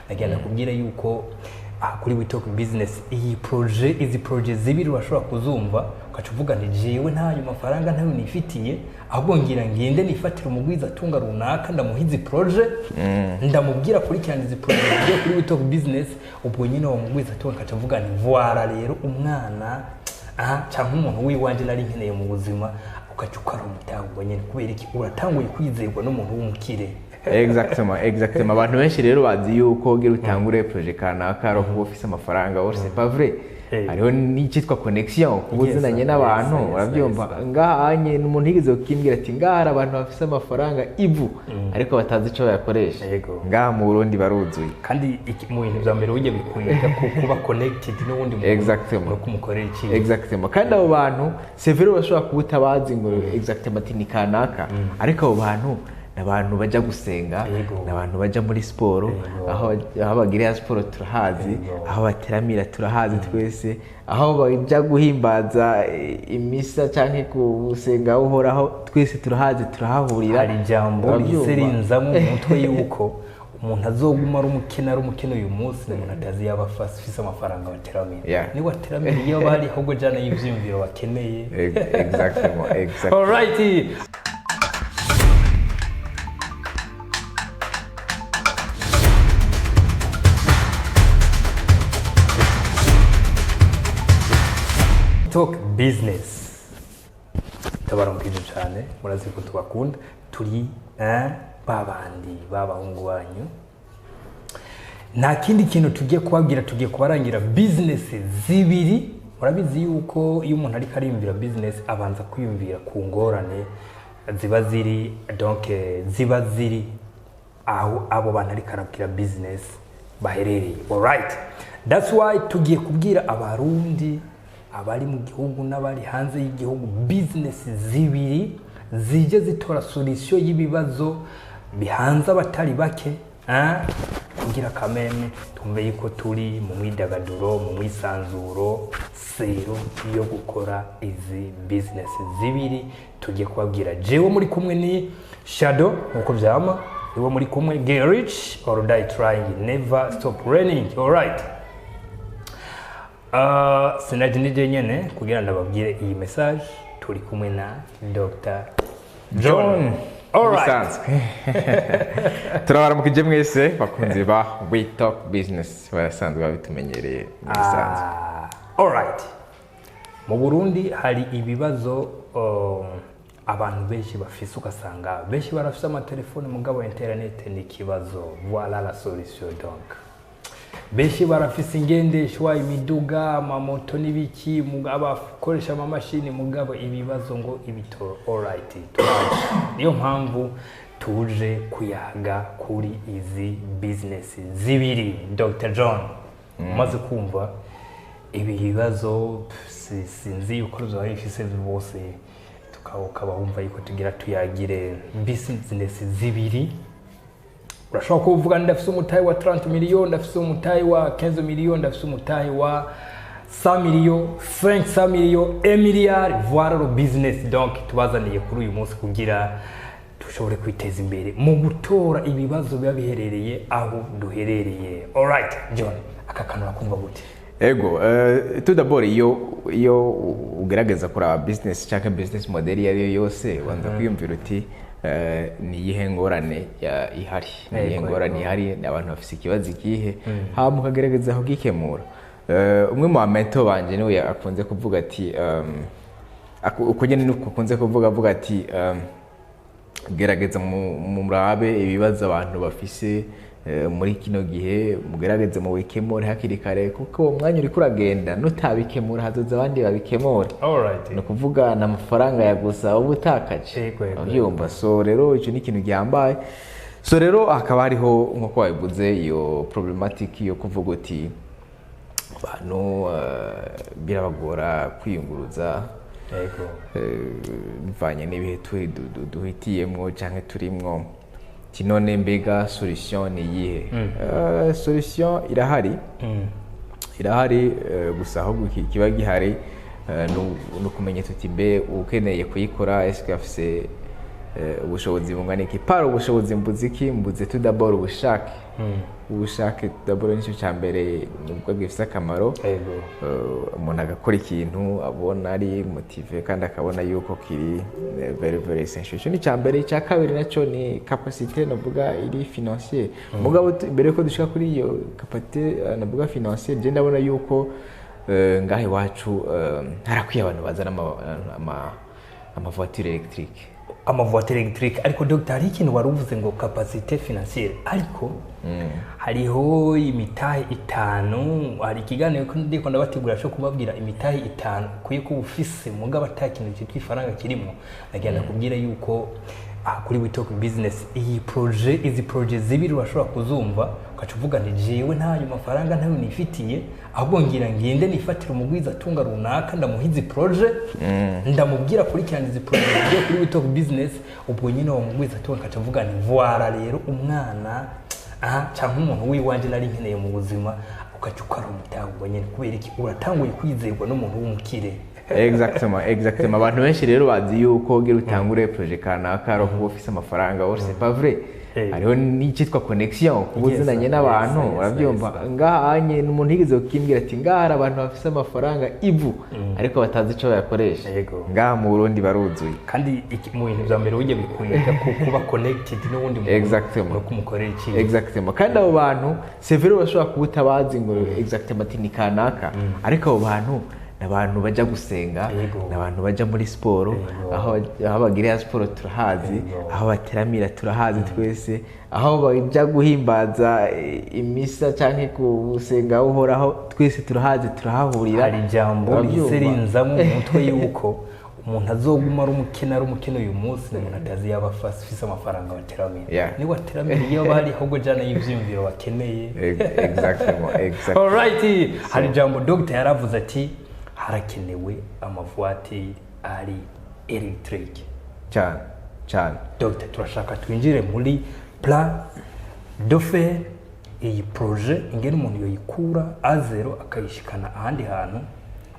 nagenda kubwira yuko kuri We Talk Business izi projet zibiri urashobora kuzumva ukaca uvuga nti jewe ntayo mafaranga ntayo nifitiye ahubwo ngira ngende nifatira umugwiza atunga runaka ndamuhiza projet ndamubwira kuri cyane izi projet byo kuri We Talk Business ubwo nyine uwo mugwiza atunga akaca avuga nti voila rero umwana cyangwa umuntu wiwanje nari nkeneye mu buzima ukaca ukara umutangwa nyine kubera iki uratanguye kwizerwa n'umuntu w'umukire. Exactement abantu benshi rero bazi yuko gira utangure projet kanaka ro kuba ufise amafaranga or c'est pas vrai. Hariho n'icitwa connection kubuzinanye n'abantu urabyumva ngahanye n'umuntu yigeze kukimbwira ati ngahara abantu bafise amafaranga ivu ariko batazi ico bayakoresha ngaha mu Burundi baruzuye kandi mu bintu bya mbere ujye bikwiye kuba connected n'ubundi muntu kumukorera iki kandi abo bantu c'est vrai bashobora kubutabazi ngo exactement ati ni kanaka ariko abo bantu abantu baja gusenga n'abantu baja muri sport aho bagirira sport turahazi aho bateramira turahazi twese aho baja guhimbaza imisa canke kusenga uhoraho twese turahazi turahahurira hari jambo riserinza mu mutwe yuko umuntu azoguma ari umukene uyu munsi umuntu atazi yaba afise amafaranga bateramira ni wateramira iyo bari ahubwo jana y'ivyumviro bakeneye exactly all right. Talk Business tabaramukije cyane murazi ko tubakunda turi babandi babahungu banyu nta kindi kintu tugiye kubabwira tugiye kubarangira business zibiri murabizi yuko iyo umuntu ari karimvira business abanza kwiyumvira ku ngorane ziba ziri donc ziba ziri aho abo bantu ari karabwira business baherereye. All right, that's why tugiye kubwira abarundi abari mu gihugu n'abari hanze y'igihugu business zibiri zije zitora solution y'ibibazo bihanze abatari bake kugira kameme tumve yuko turi mu mwidagaduro mu mwisanzuro sero yo gukora izi business zibiri tugiye kubabwira. Jewe muri kumwe ni Shadow uko vyama iwo muri kumwe get rich or die trying never stop learning. All right, sinaje nije nyene kugira ndababwire iyi message turi kumwe na Dr. John. All right, turabaramukije mwese bakunzi ba We Talk Business barasanzwe babitumenyereye bisanzwe. All right, mu Burundi hari ibibazo abantu benshi bafise ugasanga benshi barafise amatelefone mugabo internet ni kibazo. Voilà la solution donc. Benshi barafise ingendeshwa imiduga amamoto n'ibiki mugabo akoresha amamashini mugabo ibibazo ngo ibitoro. All right, niyo mpamvu tuje kuyaga kuri izi business zibiri. Dr. John umaze kumva ibi bibazo sinzi yuko uzabifise bose tukaba wumva yuko tugira tuyagire business zibiri. Urashobora kuvuga ndafise umutahe wa 30 million ndafise umutahe wa 15 million ndafise umutahe wa 100 million 500 million 1 milliard. Voilà le business donc tubazaniye kuri uyu munsi kugira dushobore kwiteza imbere mu gutora ibibazo biba biherereye aho duherereye. All right John, akakanura kumva gute? Ego tout d'abord iyo ugerageza kora business cyangwa business model yari yose wanza kwiyumvira uti ni yihe ngorane ihari ni yihe ngorane ihari abantu bafise ikibazo ikihe hama ukagerageza aho gikemura. Umwe mu mentor banje niwe akunze kuvuga ati uko nyene nuko akunze kuvuga ati gerageza mu murabe ibibazo abantu bafise muri kino gihe mugerageze mu bikemura hakiri kare kuko umwanya uri kuragenda nutabikemura hazoza abandi babikemura. All right, no kuvuga na amafaranga ya gusa ubutakaje byumva. So rero ico ni ikintu gihambaye. So rero hakaba hariho nko wabivuze iyo problematic yo kuvuga uti abantu birabagora kwiyunguruza bivanye n'ibihe duhitiyemwo canke turimwo. Kinone mbega solution ni yihe? Solution irahari gusa aho kiba gihari no kumenya tuti mbe ukeneye kuyikora eske afise ubushobozi bungana iki. Par ubushobozi mbuziki mbuze tout d'abord ubushake ubushake d'abord nicyo cya mbere nubwo gifite akamaro umuntu agakora ikintu abona ari motive kandi akabona yuko kiri very essential. Icyo ni cya mbere. Icya kabiri nacyo ni capacité navuga iri financier. Mugabo mbere ko dushaka kuri iyo capacité navuga financier je ndabona yuko ngahe wacu harakwiye abantu bazana ama voiture électrique. Voiture électrique ariko Dr. hari ikintu waruvuze ngo capacité financière ariko hariho imitahe 5 hari ikiganiro ko ndiko ndabategura cyo kubabwira imitahe 5 kuye ko ufise mugabo atakintu cyitwa ifaranga kirimo agenda kubwira yuko kuri We Talk Business izi project zibiri washobora kuzumva ukacuvuga nti jewe ntayo mafaranga ntayo nifitiye ahubwo ngira ngende nifatira umugwiza atunga runaka ndamuhiza project ndamubwira kuri cyane izi project byo kuri We Talk Business ubwo nyine wo mugwiza atunga akavuga nti voila rero umwana cyangwa umuntu wiwanje nari nkeneye mu buzima ukacukara umutago nyine kubera iki uratanguye kwizerwa n'umuntu w'umukire. Exactement. Abantu benshi rero bazi yuko ugira utangure project kanaka ro kuba ufise amafaranga or c'est pas vrai. Hariho n'ikitwa connection kubuzinanye n'abantu urabyumva ngahanye n'umuntu yigeze ukimbwira ati ngara abantu bafise amafaranga ivu ariko batazi ico yakoresha ngaha mu Burundi baruzuye kandi mu bintu bya mbere ujye bikwiga kuba connected n'ubundi muntu no kumukorera iki kandi abo bantu c'est vrai bashobora kubutabazi ngo exactement ni kanaka ariko abo bantu n'abantu baja gusenga n'abantu baja muri siporo aho bagirira siporo turahazi aho bateramira turahazi twese aho baja guhimbaza imisa canke kusenga uhoraho twese turahazi turahahurira. Hari jambo riserinza mu mutwe yuko umuntu azoguma ari umukene uyu munsi n'umuntu atazi yaba afise amafaranga bateramira ni wateramira iyo bari ahubwo jana y'ivyumviro bakeneye. Exactement. Alright, hari jambo Dr. yaravuze ati harakenewe amavoiture ari electrique cyane. Dr. turashaka twinjire muri plan de faire iyi projet ingene umuntu yoyikura azero akayishikana ahandi hantu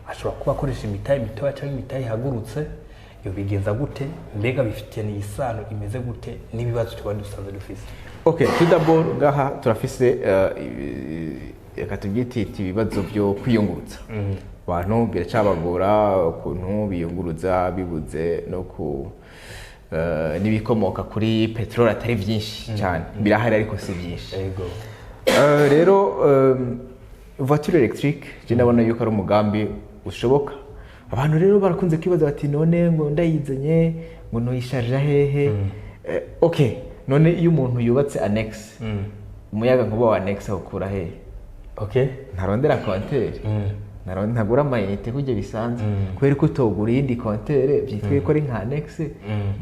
ashobora kuba akoresha imitahe mitoya cyangwa imitahe ihagurutse yo bigenza gute mbega bifitiye isano imeze gute n'ibibazo tuba dusanzwe dufise. Okay, tout d'abord ngaha turafise akatugiti ibibazo byo kwiyungurutsa. Abantu biracabagora ukuntu biyunguruza bibuze no ku nibikomoka kuri petrol atari byinshi cyane birahari ariko si byinshi. Rero voiture électrique je ndabona yuko ari umugambi ushoboka. Abantu rero barakunze kwibaza bati none ngo ndayizanye ngo no yisharja hehe. Okay, none iyo umuntu yubatse annex umuyaga nkuba wa annex ukura hehe? Okay, ntarondera compteur ntagura amayinite kujya bisanzwe kubera ko utogura iyindi kontere byitwiye ko ari nka annex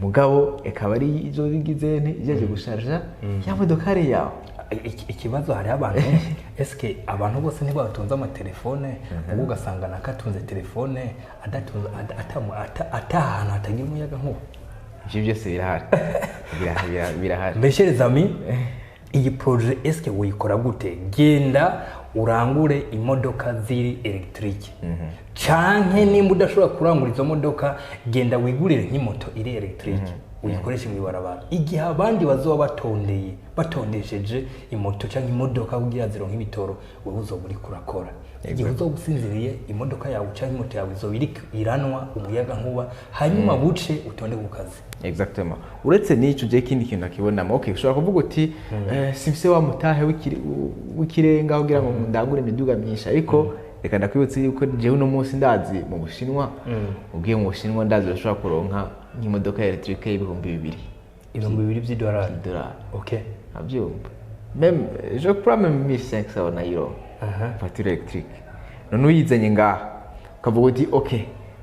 mugabo ekaba ari izo bigize ijeje gusharja ya modoka ari yawe. Ikibazo hari abantu eske abantu bose ntibatunze amatelefone ubu ugasanga nakatunze telefone adatunze atahantu hatagira umuyaga nkuba. Ivyo byose birahari. Mes chers amis, iyi projet eske uyikora gute? Genda urangure imodoka ziri electrique canke nimba udashobora kurangura izo modoka genda wigurire nk'imoto iri electrique uyikoreshe mu barabara igihe abandi bazoba batondesheje imoto canke imodoka kugira zironka ibitoro wewe uzoburi kurakora igihe uzogusinziriye imodoka yawe canke imoto yawe izobiri iranwa umuyaga nkuba hanyuma buce utonde ku kazi. Exactement. Uretse n'ico je kindi kintu nakibonamo okay ushobora kuvuga uti simfise wa mutahe w'ikirenga kugira ngo ndangure imiduga myinshi ariko reka ndakwibutse yuko jewe no munsi ndazi mu Bushinwa ugiye mu Bushinwa ndazi ushobora kuronka nk'imodoka electrique y'ibihumbi 2000 by'idolari. Okay, abyumva même je crois même 1500 na euro voiture électrique none uyizanye ngaha ukavuga uti okay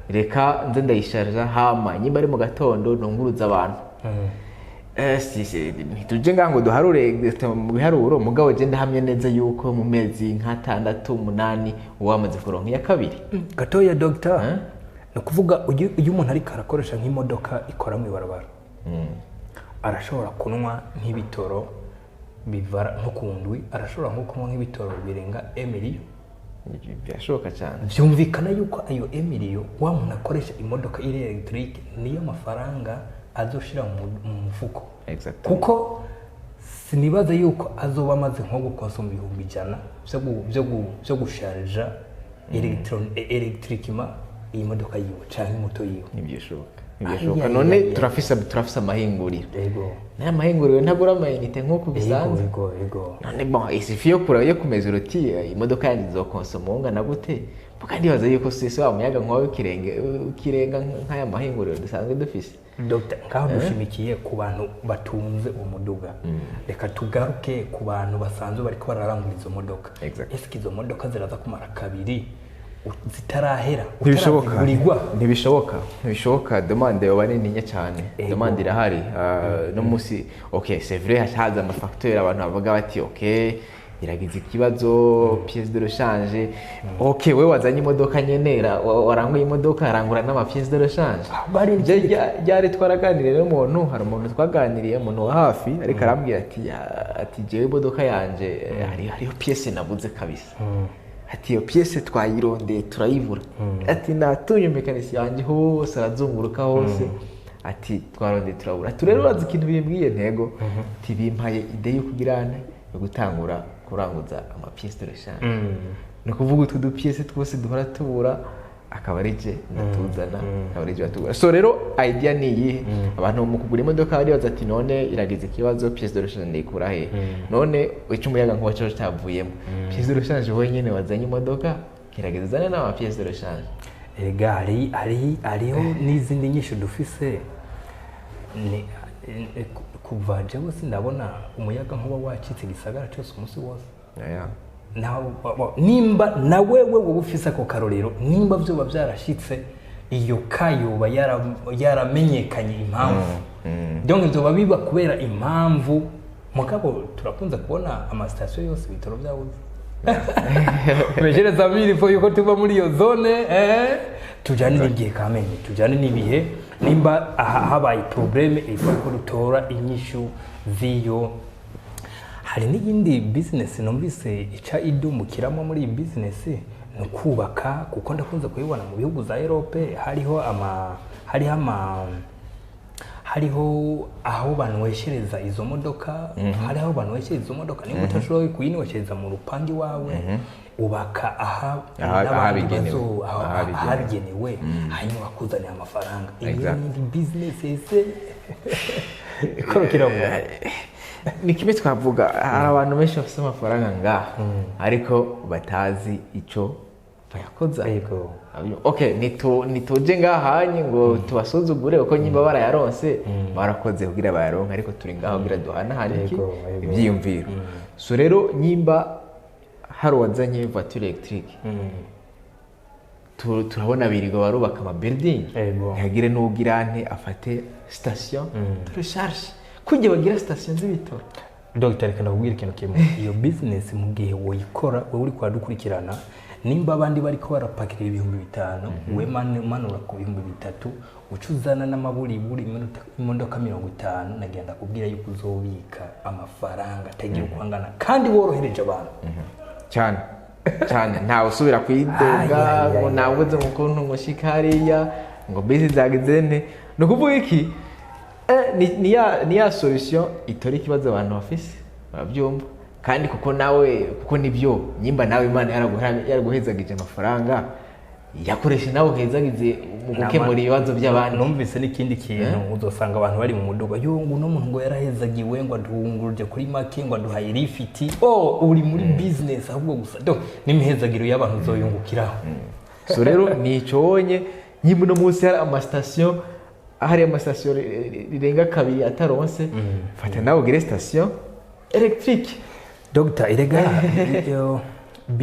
reka nze ndayisharja hama nyimba ari mu gatondo nunguruza abantu ntituje ngango duharure mu biharuro mugabo je ndahamye neza yuko mu mezi nka 6-8 wamaze kuronka ya kabiri gatoya Dr. no kuvuga uyu umuntu ari karakoresha nk'imodoka ikora mu ibarabara arashobora kunwa nk'ibitoro bivara nko kundwi arashobora nko kunwa nk'ibitoro birenga Emilio. Byashoboka cyane. Byumvikana yuko ayo Emilio wa muntu akoresha imodoka iri electrique niyo mafaranga azoshira mu mufuko. Exactly. Kuko sinibaza yuko azoba amaze nko gukonsoma 100 byo gusharja electricima iyi modoka yiwe canke moto yiwe. Nibyo none turafisa amahinguriro. Yego. N'aya mahinguriro ntagura amayinite nk'uko bisanzwe. Yego. None bon isifiyo yo kumeza uruti imodoka yanjye izokonsoma ungana gute? Kandi baza yuko sisi wa muyaga nkowe kirenga nk'aya mahinguriro dusanzwe dufise. Dr. Ngaho dushimikiye ku bantu batunze umuduga. Reka tugaruke ku bantu basanzwe bariko bararangura izo modoka. Ese izo modoka ziraza kumara kabiri zitarahera ntibishoboka demande yoba nini cyane. Demande irahari no musi okay c'est vrai haza amafacteur abantu bavuga bati okay iragize ikibazo pièce de rechange. Okay we wazanye imodoka nyenera waranguye imodoka arangura n'ama pièce de rechange. Byari twaraganiriye n'umuntu, hari umuntu twaganiriye umuntu wa hafi ariko arambwira ati jewe imodoka yanje hariho pièce nabuze kabisa. Ati iyo pièce twayirondeye turayibura. Ati natunye mekanisi yanje hose arazunguruka hose. Ati twarondeye turabura. Ati rero urazi ikintu bimbwiye ntego. Ati bimpaye ide yo kugirana yo gutangura kuranguza ama pièce de rechange. No kuvuga utwo du pièce twose duhora tubura akaba arije natuzana akaba arije batugura. So rero idea ni iyi abantu mu kugura imodoka bari baza ati none iragize ikibazo pièce de rechange ndikura he. None ico umuyaga nkuba cyo cyavuyemo. Pièce de rechange wenyene wazanye imodoka kirageze zane na pièce de rechange. Ega ariho n'izindi nyinshi dufise ni kuva jewe sindabona umuyaga nkuba wacitse gisagara cyose umunsi wose. Nimba na wewe ufise ako karorero nimba byo babyarashitse iyo kayoba yaramenyekanye impamvu. Donc nzoba biba kubera impamvu mugabo turakunze kubona ama station yose bitoro byabuze. Mejereza milifo yuko tuba muri iyo zone tujane n'igihe kamenye tujane n'ibihe nimba habaye probleme ifo ko dutora inyishu ziyo. Hari n'iyindi business numvise ica idumukiramo muri iyi business no kubaka kuko ndakunze kuyibona mu bihugu za Europe hariho aho banweshereza izo modoka. Hariho banweshereza izo modoka niba utashoboye kuyinweshereza mu rupangi wawe ubaka ahabigenewe hanyuma bakuzanira amafaranga. Iyi business ese ikorokera mu ni kimwe twavuga hari abantu benshi bafite amafaranga ngaha ariko batazi ico bayakoza. Okay nituje ngahanye ngo tubasuzugure uko nyimba barayaronse barakoze kugira bayaronka ariko turi ngaho kugira duhana hari ibyiyumviro. So rero nyimba hari wazanye voiture electrique turabona birigo barubaka ama building ntagire n'ugirante afate station de recharge kujye bagira station z'ibitoro. Dr. Kana kubwira ikintu kimwe iyo business mu gihe woyikora we uri kwa dukurikirana nimba abandi bari ko barapakira 5,000 we manura ku 3,000 ucuzana n'amaburi imodoka 50 nagenda kubwira yuko uzobika amafaranga atagira kwangana kandi worohereje abantu cyane nta usubira kwidoga ngo nabuze ukuntu mushikariya ngo bisi zagizene no kuvuga iki ni ya solution itori kibazo abantu bafise babyumva kandi kuko nibyo nyimba nawe Imana yaraguhezagije amafaranga yakoresha nawe hezagize mu gukemura ibibazo by'abantu. Numvise n'ikindi kintu uzosanga abantu bari mu muduga yo uno muntu ngo yarahezagiwe ngo adunguruje kuri make ngo aduhaye lifiti uri muri business ahubwo gusa donc nimihezagiro y'abantu zoyungukiraho. So rero nicobonye nyimba no munsi hari ama station hari ama station rirenga kabiri ataronse fata nawe gire station electrique. Dr. Irega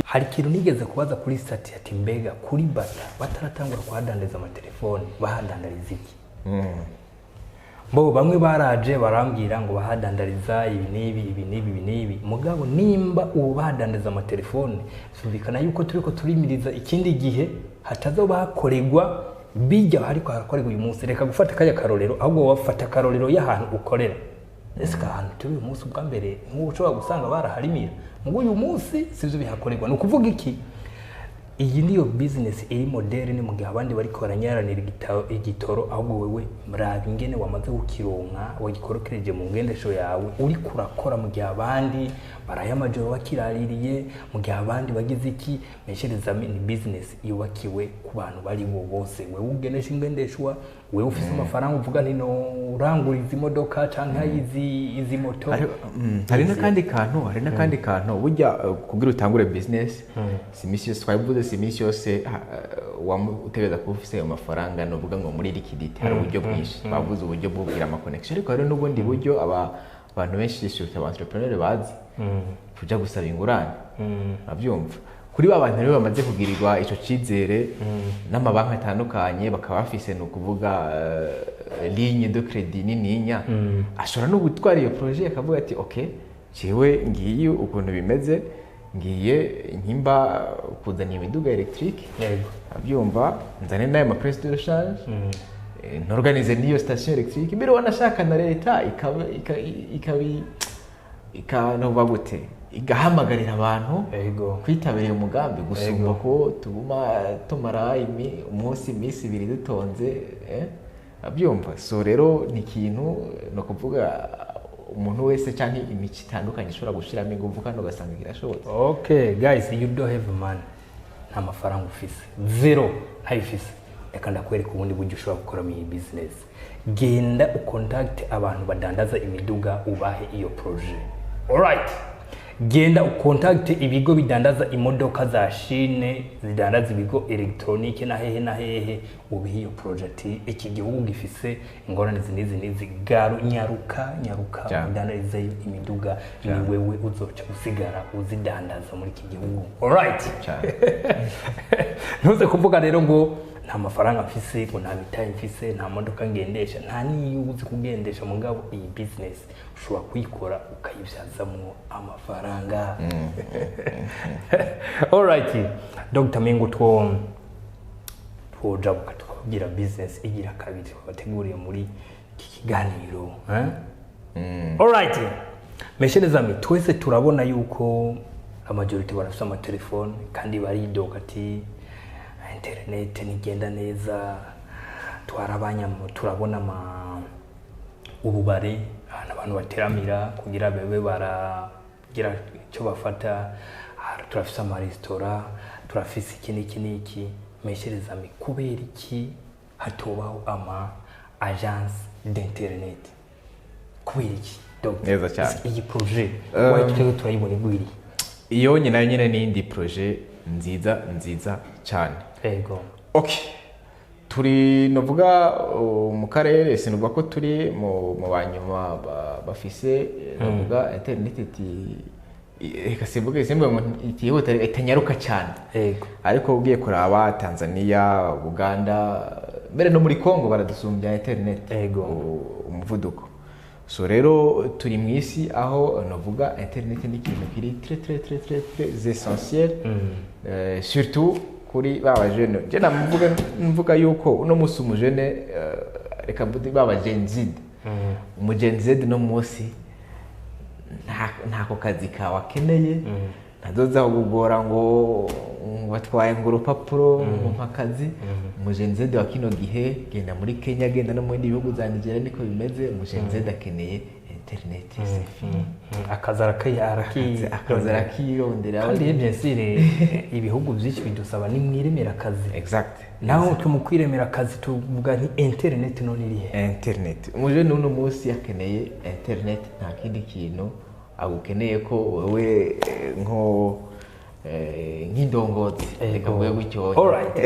hari kintu nigeze kubaza kuri stati ati mbega kuri bata bataratangura kuhadandeza amatelefone bahadandariza iki? Bamwe baraje barambwira ngo bahadandariza ibi nibi mugabo nimba ubu bahadandeza amatelefone sumvikana yuko turiko turimiriza ikindi gihe hatazoba hakoregwa bijya hariko harakorerwa uyu munsi. Reka gufata kaya karorero ahubwo wafata karorero y'ahantu ukorera. Ese ahantu turi uyu munsi bwa mbere nk'uco bagusanga baraharimira ngo uyu munsi sivyo bihakorerwa. No kuvuga iki iyi niyo business iri moderne, ni mu gihe abandi bariko baranyaranira igitoro, ahubwo wewe mraba ingene wamaze gukironka wagikorokereje mu ngendesho yawe, uri kurakora mu gihe abandi baraye amajoro bakiraririye, mu gihe abandi bagize iki. Meshereza ni business yubakiwe ku bantu bari bo bose. Wewe ugenesha ingendeshwa, wewe ufise amafaranga uvuga nti no urangura izi modoka canke izi moto. Hari n'akandi kantu burya kugira utangure business simisi yose twabivuze, simisi yose utegereza kuba ufise ayo mafaranga, no vuga ngo muri liquidity hari uburyo bwinshi. Bavuze uburyo bwo kugira ama connection, ariko hari n'ubundi buryo abantu benshi surtout aba entrepreneur bazi kuja gusaba ingurane. Abyumva kuri abantu rero bamaze kugirirwa ico cizere n'amabanki atandukanye, bakaba bafise no kuvuga ligne de crédit nininya, ashobora no gutwara iyo projet akavuga ati okay, jewe ngiye ukuntu bimeze, ngiye nkimba kuzana imiduga electrique, abyumva nzane nayo ma presse de rechange, n'organize niyo station electrique, mbere wanashaka na leta ikanoba gute igahamagarira abantu kwitabira umugambi gusumba ko tuguma tumara iminsi ibiri dutonze, abyumva. So rero ni ikintu no kuvuga umuntu wese cyangwa imico itandukanye ishobora gushiramo ingufu kandi ugasanga kirashobotse. Okay guys, you don't have money, nta mafaranga ufise, zero ntayifise, reka ndakwereka ubundi buryo ushobora gukora iyi business. Genda ucontact abantu badandaza imiduga, ubahe iyo projet. Alright, genda ucontact ibigo bidandaza imodoka za Chine, zidandaza ibigo electronique na hehe, ubihe iyo project. Iki gihugu gifise ingorane nizi garu nyaruka udandariza imiduga, ni wewe uzoca usigara uzidandaza muri iki gihugu. Alright, ntuze kuvuga rero ngo nta mafaranga mfise, ngo nta mitaye mfise, nta modoka ngendesha, nta niyo uzi kugendesha. Mugabo iyi business ushobora kuyikora ukayibyazamo amafaranga. Alright, Dr. Mengo twojabuka tukagira business igira kabiri bateguriye muri iki kiganiro. Alright, meshereza mi twese turabona yuko amajority barafite amatelefone kandi baridoka ati internet nigenda neza, turabona ububare abantu bateramira kugira bebe baragira icyo bafata, turafise ama restaurant, turafise iki. Meshereza mi kubera iki hatobaho ama agence d'internet? Kubera iki neza cyane iyi projet wayitwe turayibona igwiri? Iyo nyine n'indi projet nziza cyane. Yego. Okay, turi novuga mu karere, sinuvuga ko turi mu banyuma bafise novuga internet reka simvuge itihuta itanyaruka cyane. Yego. Ariko ugiye kuraba Tanzania, Uganda, mbere no muri Congo baradusumbya internet umuvuduko. So rero turi mu isi aho novuga internet ni ikintu kiri très essentiel, surtout kuri baba jeune. Je mvuga yuko uno musi umujene reka baba Gen Z, mu Gen Z no musi ntako kazi kawe akeneye, ntazoza kugora ngo batwaye ngo urupapuro mu makazi. Mu Gen Z wa kino gihe, genda muri Kenya, genda no mu bindi bihugu za Nigeria niko bimeze. Mu Gen Z akeneye internet, akazaraki kandi bien sûr ibihugu byinshi bidusaba ni mwiremera akazi. Exact. Naho tumukwiremera akazi tuvuga nti internet none irihe? Internet umujene uno munsi yakeneye internet, nta kindi kintu agukeneye ko wewe nko nk'indongozi reka mvuye gutyo. Alright.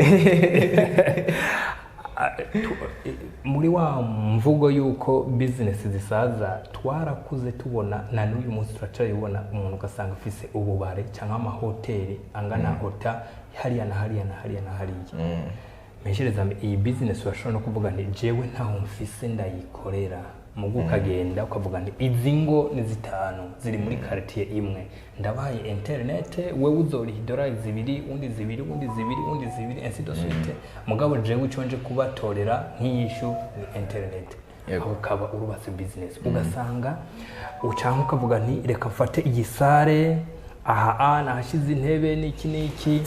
Muri wa mvugo yuko business zisaza twarakuze tubona na n'uyu munsi turacayibona, umuntu ugasanga afise ububare cyangwa amahoteli angana hota hariya na hariya. Meshereza iyi business urashobora no kuvuga nti jewe ntaho mfise ndayikorera, mugu ukagenda ukavuga nti izi ngo ni 5 ziri muri quartier imwe, ndabaye internet, wewe uzoriha $2, undi 2, ainsi de suite. Mugabo jewe uconje kubatorera nk'iyishu internet, aho kaba urubase business. Ugasanga ucanka ukavuga nti reka mfate iyi sare aha nahashize intebe n'iki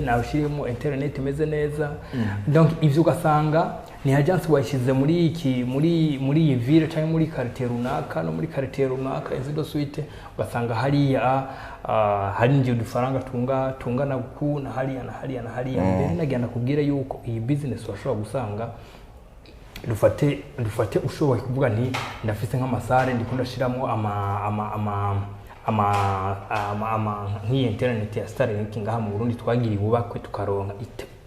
nashirimo internet imeze neza. Donc ivyo ugasanga ni agence wayishize muri iki muri iyi ville cyangwa muri quartier runaka no muri quartier runaka izido suite ugasanga hariya hari ngiye udufaranga tungana gukuna hariya mbere nagenda kubwira yuko iyi business washobora gusanga dufate ushoboye kuvuga nti ndafise nk'amasare ndikunda shiramo nk'iyi internet ya Starlink ngaha mu Burundi twagiriye ubakwe tukaronka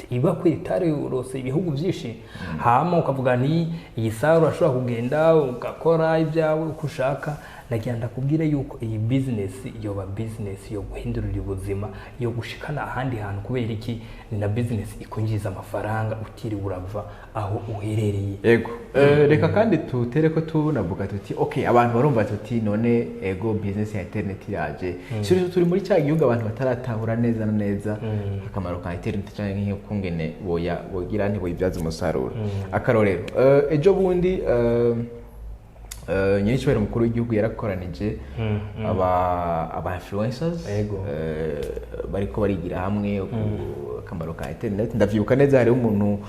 ibakwe itarose ibihugu byinshi hama ukavuga nti iyi sare urashobora kugenda ugakora ibyawe uko ushaka. Nagenda kubwira yuko iyi business yoba business yo guhindurira ubuzima yo gushikana ahandi hantu kubera iki ni na business ikunjiza amafaranga utiri urava aho uherereye. Ego reka kandi tutere ko tunavuga tuti okay abantu barumva tuti none ego business ya internet yaje suri turi muri cya gihugu abantu bataratahura neza na neza akamaro ka internet cyane nk'ukungene bogira nti boyibyaza umusaruro. Akarorero ejo bundi nyiricyo mukuru w'igihugu yarakoranije aba influencers bariko barigira hamwe akamaro ka internet. Ndavyibuka neza hari umuntu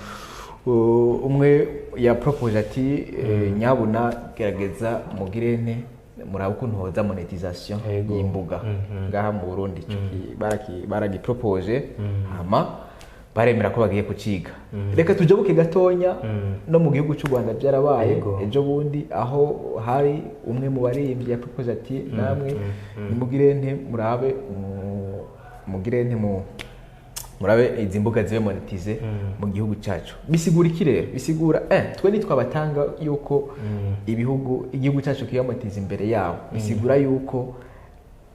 umwe ya propose ati nyabuna gerageza mugirene muraba ukuntu hoza monetisation y'imbuga ngaha mu Burundi baragi propose hama baremera ko bagiye kuciga. Reka tujabuke gatonya no mu gihugu cy'u Rwanda byarabaye ejo bundi aho hari umwe mu baririmbyi ya propose ati namwe nimugirente murabe izi mbuga zibe monetize mu gihugu cyacu. Bisigura iki rero? Bisigura twe nitwabatanga yuko igihugu cyacu kiyamonetize imbere yabo. Bisigura yuko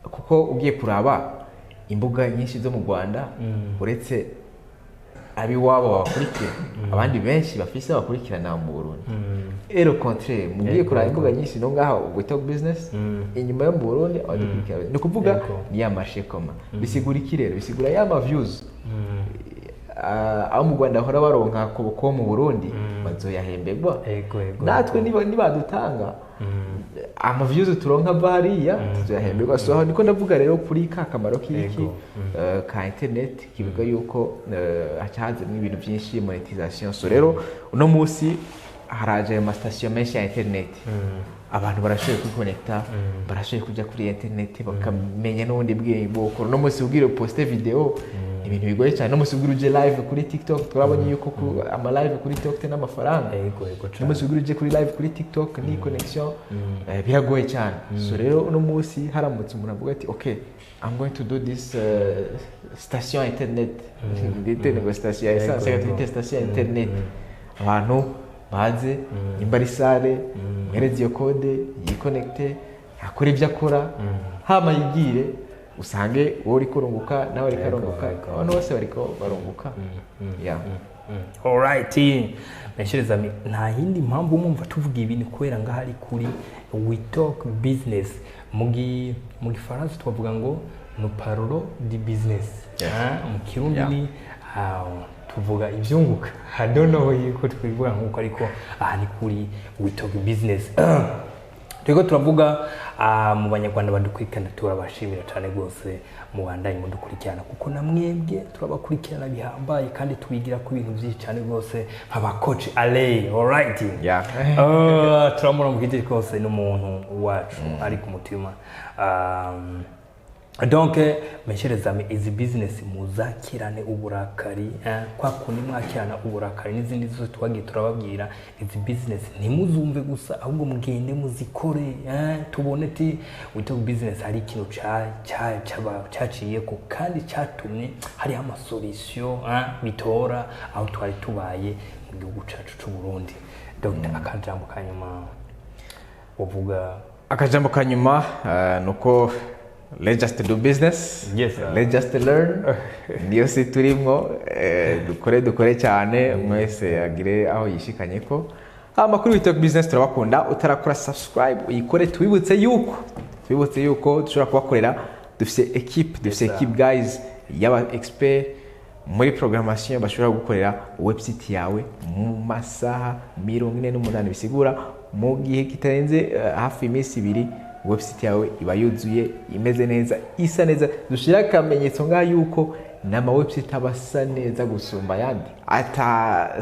kuko ugiye kuraba imbuga nyinshi zo mu Rwanda uretse abi wabo bakurikira abandi benshi bafise bakurikirana mu Burundi. Ero contraire mugiye kuraba imbuga nyinshi no ngaha WeTalk Business inyuma yo mu Burundi abadukurikira ni kuvuga ni ya marché commun. Bisigura iki rero? Bisigura ya ma views abo mu Rwanda hora baronka ko mu Burundi bazoyahembegwa. Natwe nibadutanga ama views turonka bariya tuzoyahembegwa. So niko ndavuga rero kuri ka kamaro k'iki ka internet kivuga yuko hacaze n'ibintu byinshi monetisation. So rero uno munsi haraje ama station menshi ya internet abantu barashoboye kwiconnecta barashoboye kujya kuri internet bakamenya n'ubundi bwoko. No munsi ubwire poster video ibintu bigoye cyane. No munsi ubwire uje live kuri TikTok turabonye yuko ama live kuri TikTok n'amafaranga. No munsi ubwire uje kuri live kuri TikTok ni connection biragoye cyane. So rero uno munsi haramutse umuntu avuga ati okay I'm going to do this station internet ndite station ya station internet abantu baze imbari sare mwereze iyo code yiconnecte akora ibyo akora hama yigire usange wowe uri kurunguka nawe uri karunguka abantu bose bariko barunguka. Alright meshereza nta hindi mpamvu mwumva tuvuga ibintu kwera ngahari kuri WeTalk Business mu Gifaransa twavuga ngo no parole di business mu Kirundi ni tuvuga ibyunguka. I don't know yuko twivuga nkuko ariko ni kuri WeTalk Business. Turiko turavuga mu banyarwanda badukurikirana turabashimira cyane gose mu bandanye mu dukurikirana kuko namwebwe turabakurikirana bihambaye kandi tubigira ku bintu byinshi cyane gose nk'aba coach Ale. Alright turamura mu giti kose n'umuntu wacu ari ku mutima. Donc meshereza izi business muzakirane uburakari kwa kundi mwakirana uburakari n'izindi zose twagiye turababwira. Izi business ntimuzumve gusa ahubwo mugende muzikore tubone ati WeTalk Business hari ikintu cyaciye ko kandi cyatumye hari ama solution bitora aho twari tubaye mu gihugu cyacu cy'u Burundi. Dr. akajambo kanyuma uvuga akajambo kanyuma nuko let's just do business. Let's just learn. Niyo si turimo dukore cyane mwese agire aho yishikanye ko amakuru WeTalk Business turabakunda. Utarakora subscribe uyikore twibutse yuko dushobora kubakorera dufise equipe guys yaba expert muri programmation bashobora gukorera website yawe mu masaha 48 bisigura mu gihe kitarenze hafi iminsi 2 website yawe iba yuzuye imeze neza isa neza dushira akamenyetso ngaho yuko nama website abasa neza gusumba yandi ata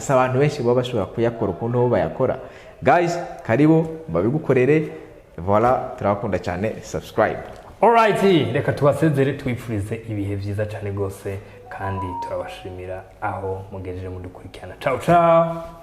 abantu benshi baba bashobora kuyakora ukuntu bo bayakora. Guys, karibu babigukorere. Voilà, turakunda cyane, subscribe. Alright, reka tubasezere twifurize ibihe byiza cyane gose kandi turabashimira aho mugejeje mudukurikirana. Ciao ciao.